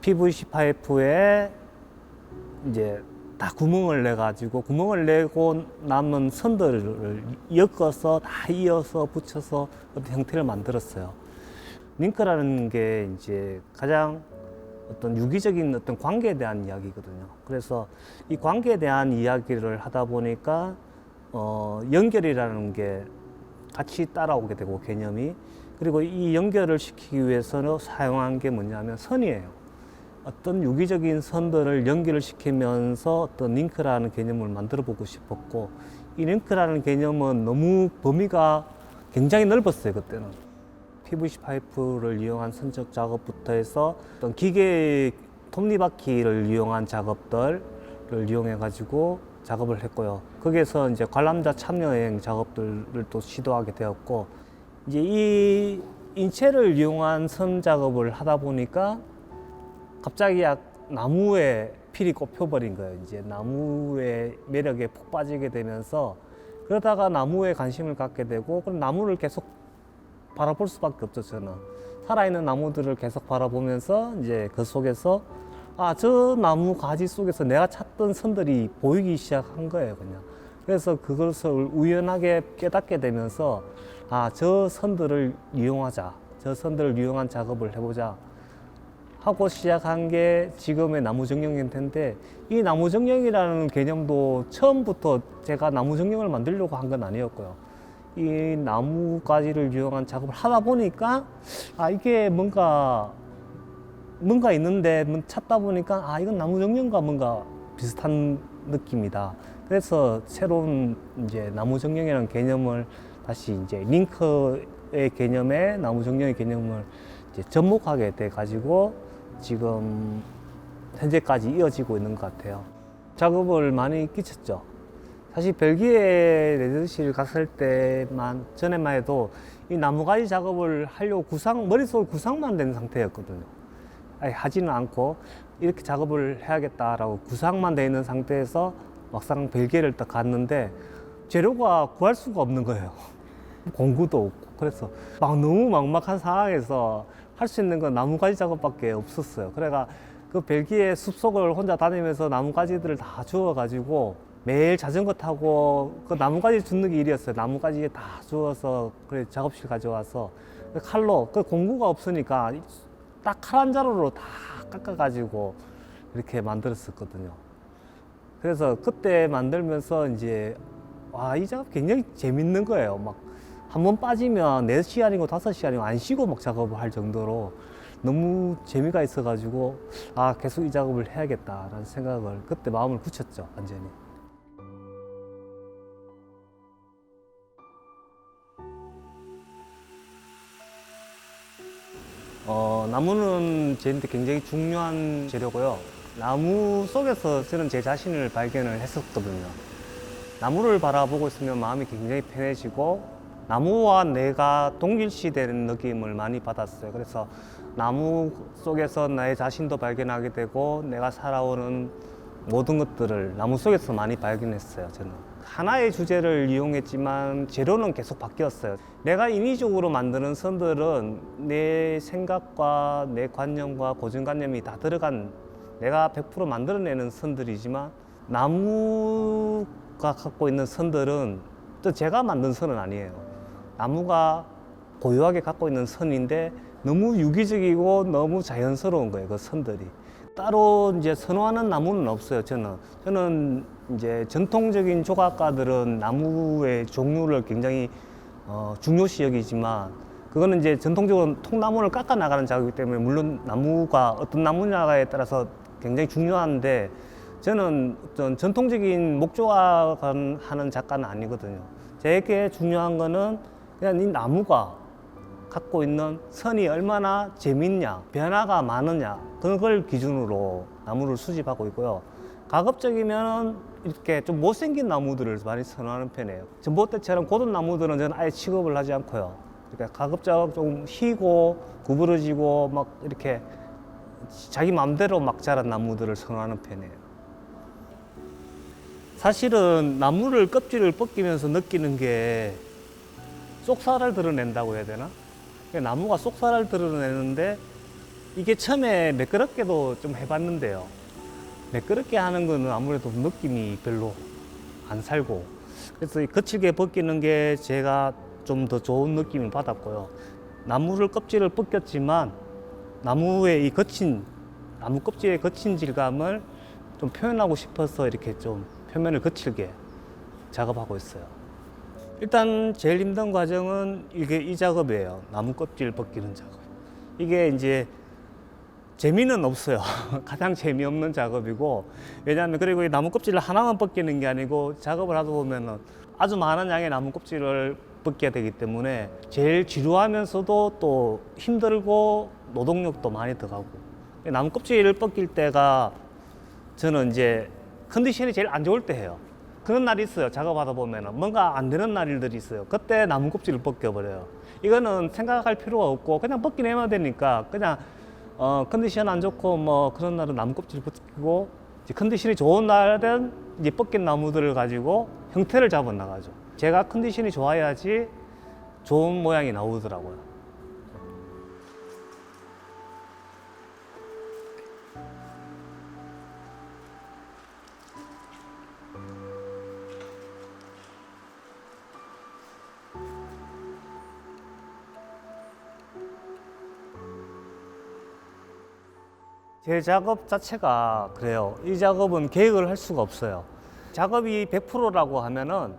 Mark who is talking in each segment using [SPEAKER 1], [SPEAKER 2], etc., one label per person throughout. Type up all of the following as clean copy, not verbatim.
[SPEAKER 1] PVC 파이프에 이제 다 구멍을 내 가지고 구멍을 내고 남은 선들을 엮어서 다 이어서 붙여서 어떤 형태를 만들었어요. 링크라는 게 이제 가장 어떤 유기적인 어떤 관계에 대한 이야기거든요. 그래서 이 관계에 대한 이야기를 하다 보니까 연결이라는 게 같이 따라오게 되고 개념이, 그리고 이 연결을 시키기 위해서는 사용한 게 뭐냐면 선이에요. 어떤 유기적인 선들을 연결을 시키면서 어떤 링크라는 개념을 만들어 보고 싶었고, 이 링크라는 개념은 너무 범위가 굉장히 넓었어요. 그때는 PVC 파이프를 이용한 선적 작업부터 해서 어떤 기계 톱니바퀴를 이용한 작업들을 이용해 가지고 작업을 했고요. 거기에서 이제 관람자 참여형 작업들을 또 시도하게 되었고, 이제 이 인체를 이용한 선 작업을 하다 보니까 갑자기 나무에 필이 꼽혀버린 거예요. 이제 나무의 매력에 푹 빠지게 되면서, 그러다가 나무에 관심을 갖게 되고, 그럼 나무를 계속 바라볼 수밖에 없죠. 저는 살아있는 나무들을 계속 바라보면서 이제 그 속에서 저 나무 가지 속에서 내가 찾던 선들이 보이기 시작한 거예요. 그냥 그래서 그것을 우연하게 깨닫게 되면서 저 선들을 이용하자, 저 선들을 이용한 작업을 해보자 하고 시작한 게 지금의 나무정령 형태인데, 이 나무정령이라는 개념도 처음부터 제가 나무정령을 만들려고 한 건 아니었고요. 이 나무가지를 이용한 작업을 하다 보니까 이게 뭔가 있는데 찾다 보니까 이건 나무정령과 뭔가 비슷한 느낌이다. 그래서 새로운 이제 나무정령이라는 개념을 다시 이제 링크의 개념에 나무정령의 개념을 이제 접목하게 돼 가지고 지금 현재까지 이어지고 있는 것 같아요. 작업을 많이 끼쳤죠. 사실 벨기에 레드실 갔을 때만 전에만 해도 이 나무가지 작업을 하려고 머릿속에 구상만 된 상태였거든요. 하지는 않고 이렇게 작업을 해야겠다라고 구상만 돼 있는 상태에서 막상 벨기에를 딱 갔는데 재료가 구할 수가 없는 거예요. 공구도 없고. 그래서 너무 막막한 상황에서 할 수 있는 건 나무가지 작업밖에 없었어요. 그래가 그 벨기에 숲속을 혼자 다니면서 나무가지들을 다 주워가지고 매일 자전거 타고 그 나무가지 줍는 게 일이었어요. 나무가지 다 주워서 그래 작업실 가져와서 칼로, 그 공구가 없으니까 딱 칼 한 자루로 다 깎아가지고 이렇게 만들었었거든요. 그래서 그때 만들면서 이제 이 작업 굉장히 재밌는 거예요. 막 한 번 빠지면 4시간이고 5시간이고 안 쉬고 막 작업을 할 정도로 너무 재미가 있어가지고 계속 이 작업을 해야겠다라는 생각을 그때 마음을 굳혔죠. 완전히. 나무는 저한테 굉장히 중요한 재료고요. 나무 속에서 저는 제 자신을 발견을 했었거든요. 나무를 바라보고 있으면 마음이 굉장히 편해지고 나무와 내가 동일시되는 느낌을 많이 받았어요. 그래서 나무 속에서 나의 자신도 발견하게 되고 내가 살아오는 모든 것들을 나무 속에서 많이 발견했어요. 저는 하나의 주제를 이용했지만 재료는 계속 바뀌었어요. 내가 인위적으로 만드는 선들은 내 생각과 내 관념과 고정관념이 다 들어간, 내가 100% 만들어내는 선들이지만, 나무가 갖고 있는 선들은 또 제가 만든 선은 아니에요. 나무가 고유하게 갖고 있는 선인데 너무 유기적이고 너무 자연스러운 거예요. 그 선들이 따로 이제 선호하는 나무는 없어요. 저는 이제 전통적인 조각가들은 나무의 종류를 굉장히 중요시 여기지만, 그거는 이제 전통적으로 통나무를 깎아 나가는 작업이기 때문에 물론 나무가 어떤 나무냐에 따라서 굉장히 중요한데, 저는 어떤 전통적인 목조각을 하는 작가는 아니거든요. 제게 중요한 거는 그냥 이 나무가 갖고 있는 선이 얼마나 재밌냐, 변화가 많으냐, 그걸 기준으로 나무를 수집하고 있고요. 가급적이면 이렇게 좀 못생긴 나무들을 많이 선호하는 편이에요. 전봇대처럼 고든 나무들은 저는 아예 취급을 하지 않고요. 그러니까 가급적 좀 희고 구부러지고 막 이렇게 자기 마음대로 막 자란 나무들을 선호하는 편이에요. 사실은 나무를 껍질을 벗기면서 느끼는 게 쏙살을 드러낸다고 해야 되나? 나무가 쏙살을 드러내는데 이게 처음에 매끄럽게도 좀 해봤는데요. 매끄럽게 하는 거는 아무래도 느낌이 별로 안 살고, 그래서 이 거칠게 벗기는 게 제가 좀 더 좋은 느낌을 받았고요. 나무를 껍질을 벗겼지만 나무의 이 거친, 나무 껍질의 거친 질감을 좀 표현하고 싶어서 이렇게 좀 표면을 거칠게 작업하고 있어요. 일단 제일 힘든 과정은 이게 이 작업이에요. 나무 껍질 벗기는 작업. 이게 이제 재미는 없어요. 가장 재미없는 작업이고, 왜냐하면 그리고 이 나무 껍질을 하나만 벗기는 게 아니고 작업을 하다 보면은 아주 많은 양의 나무 껍질을 벗겨야 되기 때문에 제일 지루하면서도 또 힘들고 노동력도 많이 들어가고, 나무 껍질을 벗길 때가 저는 이제 컨디션이 제일 안 좋을 때 해요. 그런 날이 있어요. 작업하다 보면은 뭔가 안 되는 날들이 있어요. 그때 나무 껍질을 벗겨버려요. 이거는 생각할 필요가 없고 그냥 벗기내면 되니까 그냥 컨디션 안 좋고 뭐 그런 날은 나무 껍질 벗기고, 이제 컨디션이 좋은 날은 이제 벗긴 나무들을 가지고 형태를 잡아 나가죠. 제가 컨디션이 좋아야지 좋은 모양이 나오더라고요. 제 작업 자체가 그래요. 이 작업은 계획을 할 수가 없어요. 작업이 100%라고 하면은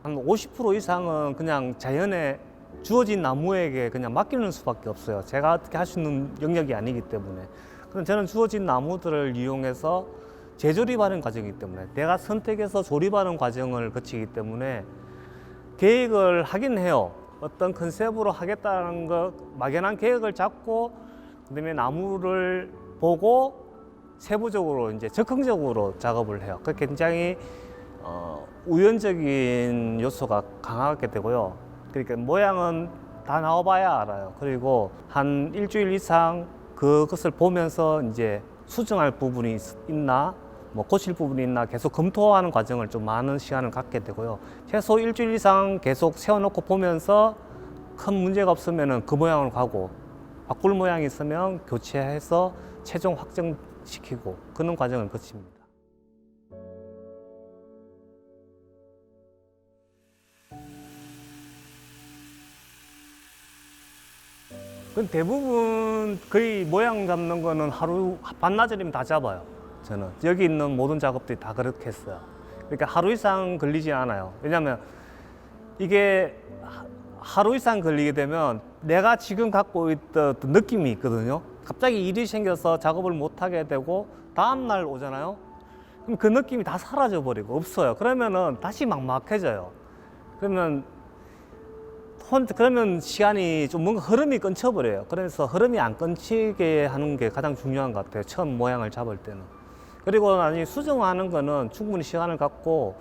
[SPEAKER 1] 한 50% 이상은 그냥 자연에 주어진 나무에게 그냥 맡기는 수밖에 없어요. 제가 어떻게 할 수 있는 영역이 아니기 때문에. 그럼 저는 주어진 나무들을 이용해서 재조립하는 과정이기 때문에, 내가 선택해서 조립하는 과정을 거치기 때문에 계획을 하긴 해요. 어떤 컨셉으로 하겠다는 거, 막연한 계획을 잡고 그다음에 나무를 보고 세부적으로 이제 적극적으로 작업을 해요. 그 굉장히 우연적인 요소가 강하게 되고요. 그러니까 모양은 다 나와봐야 알아요. 그리고 한 일주일 이상 그것을 보면서 이제 수정할 부분이 있나, 뭐 고칠 부분이 있나 계속 검토하는 과정을 좀 많은 시간을 갖게 되고요. 최소 일주일 이상 계속 세워놓고 보면서 큰 문제가 없으면 그 모양으로 가고, 바꿀 모양이 있으면 교체해서 최종 확정시키고 그런 과정을 거칩니다. 그 대부분 거의 모양 잡는 거는 하루 반나절이면 다 잡아요. 저는 여기 있는 모든 작업들이 다 그렇게 했어요. 그러니까 하루 이상 걸리지 않아요. 왜냐하면 이게 하루 이상 걸리게 되면 내가 지금 갖고 있던 느낌이 있거든요. 갑자기 일이 생겨서 작업을 못 하게 되고 다음 날 오잖아요. 그럼 그 느낌이 다 사라져 버리고 없어요. 그러면은 다시 막막해져요. 그러면 시간이 좀 뭔가 흐름이 끊쳐버려요. 그래서 흐름이 안 끊치게 하는 게 가장 중요한 것 같아요. 처음 모양을 잡을 때는. 그리고 나중에 수정하는 거는 충분히 시간을 갖고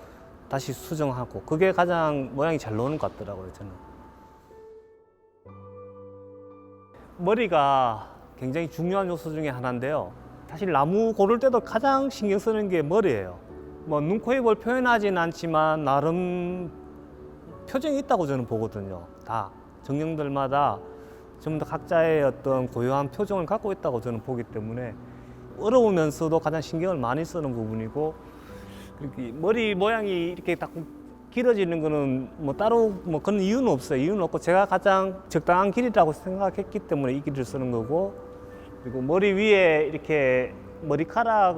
[SPEAKER 1] 다시 수정하고, 그게 가장 모양이 잘 나오는 것 같더라고요, 저는. 머리가 굉장히 중요한 요소 중에 하나인데요. 사실 나무 고를 때도 가장 신경 쓰는 게 머리예요. 뭐 눈, 코, 입을 표현하진 않지만 나름 표정이 있다고 저는 보거든요. 다 정령들마다 전부 다 각자의 어떤 고유한 표정을 갖고 있다고 저는 보기 때문에 어려우면서도 가장 신경을 많이 쓰는 부분이고, 이렇게 머리 모양이 이렇게 딱 길어지는 거는 뭐 따로 뭐 그런 이유는 없어요. 이유는 없고 제가 가장 적당한 길이라고 생각했기 때문에 이 길을 쓰는 거고, 그리고 머리 위에 이렇게 머리카락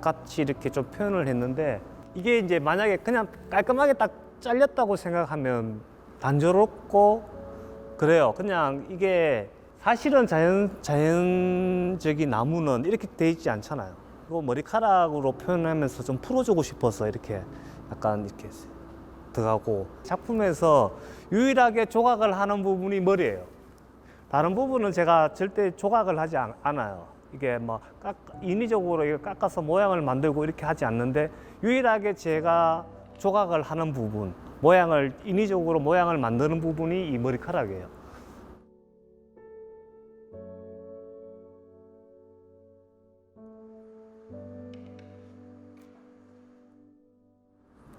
[SPEAKER 1] 같이 이렇게 좀 표현을 했는데, 이게 이제 만약에 그냥 깔끔하게 딱 잘렸다고 생각하면 단조롭고 그래요. 그냥 이게 사실은 자연적인 나무는 이렇게 돼 있지 않잖아요. 그리고 머리카락으로 표현하면서 좀 풀어주고 싶어서 이렇게 약간 이렇게 들어가고, 작품에서 유일하게 조각을 하는 부분이 머리예요. 다른 부분은 제가 절대 조각을 하지 않아요. 이게 뭐 인위적으로 이거 깎아서 모양을 만들고 이렇게 하지 않는데, 유일하게 제가 조각을 하는 부분, 인위적으로 모양을 만드는 부분이 이 머리카락이에요.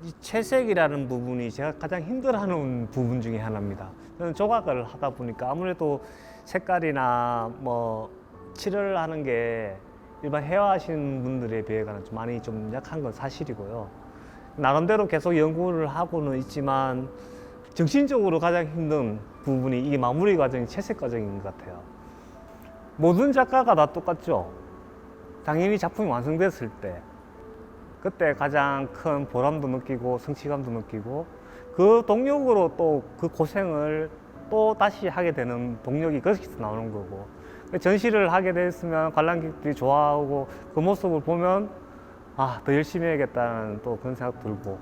[SPEAKER 1] 이 채색이라는 부분이 제가 가장 힘들어하는 부분 중에 하나입니다. 저는 조각을 하다 보니까 아무래도 색깔이나 뭐 칠을 하는 게 일반 회화하시는 분들에 비해서는 좀 많이 좀 약한 건 사실이고요. 나름대로 계속 연구를 하고는 있지만 정신적으로 가장 힘든 부분이 이 마무리 과정이 채색 과정인 것 같아요. 모든 작가가 다 똑같죠. 당연히 작품이 완성됐을 때 그때 가장 큰 보람도 느끼고 성취감도 느끼고 그 동력으로 또 그 고생을 또 다시 하게 되는 동력이 거기서 나오는 거고, 전시를 하게 됐으면 관람객들이 좋아하고 그 모습을 보면 아, 더 열심히 해야겠다는 또 그런 생각 들고,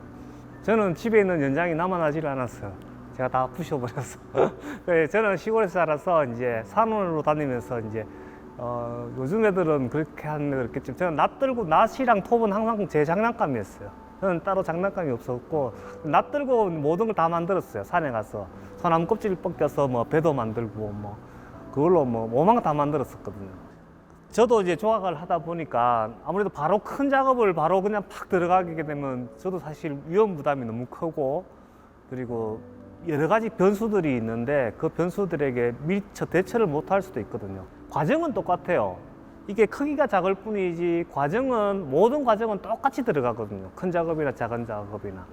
[SPEAKER 1] 저는 집에 있는 연장이 남아나질 않았어요. 제가 다 부셔버렸어. 저는 시골에서 살아서 이제 산으로 다니면서 이제 요즘 애들은 그렇게 하는 애들 있겠지만 저는 낫들고 낫이랑 톱은 항상 제 장난감이었어요. 저는 따로 장난감이 없었고 낫들고 모든 걸 다 만들었어요. 산에 가서 소나무 껍질 벗겨서 뭐 배도 만들고 뭐 그걸로 뭐 오만 거 다 만들었었거든요. 저도 이제 조각을 하다 보니까 아무래도 바로 큰 작업을 바로 그냥 팍 들어가게 되면 저도 사실 위험 부담이 너무 크고, 그리고 여러 가지 변수들이 있는데 그 변수들에게 미처 대처를 못 할 수도 있거든요. 과정은 똑같아요. 이게 크기가 작을 뿐이지 모든 과정은 똑같이 들어가거든요. 큰 작업이나 작은 작업이나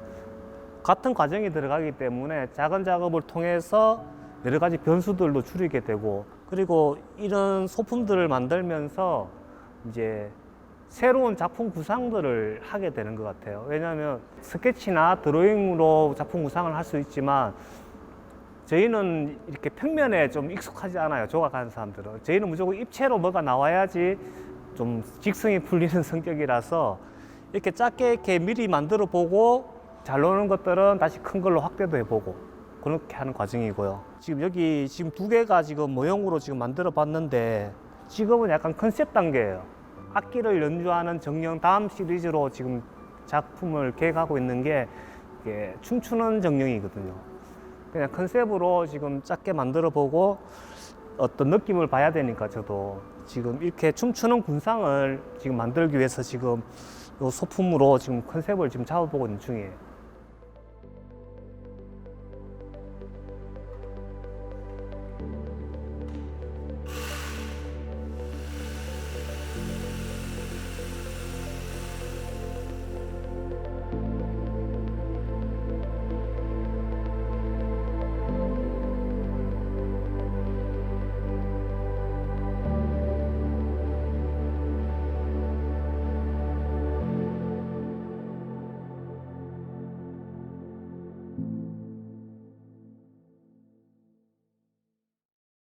[SPEAKER 1] 같은 과정이 들어가기 때문에 작은 작업을 통해서 여러 가지 변수들도 줄이게 되고, 그리고 이런 소품들을 만들면서 이제 새로운 작품 구상들을 하게 되는 것 같아요. 왜냐하면 스케치나 드로잉으로 작품 구상을 할 수 있지만 저희는 이렇게 평면에 좀 익숙하지 않아요. 조각하는 사람들은. 저희는 무조건 입체로 뭐가 나와야지 좀 직성이 풀리는 성격이라서 이렇게 작게 이렇게 미리 만들어 보고 잘 나오는 것들은 다시 큰 걸로 확대도 해보고 그렇게 하는 과정이고요. 지금 여기 지금 두 개가 지금 모형으로 지금 만들어 봤는데 지금은 약간 컨셉 단계예요. 악기를 연주하는 정령 다음 시리즈로 지금 작품을 계획하고 있는 게 이게 춤추는 정령이거든요. 그냥 컨셉으로 지금 작게 만들어 보고 어떤 느낌을 봐야 되니까 저도 지금 이렇게 춤추는 군상을 지금 만들기 위해서 지금 이 소품으로 지금 컨셉을 지금 잡아보고 있는 중이에요.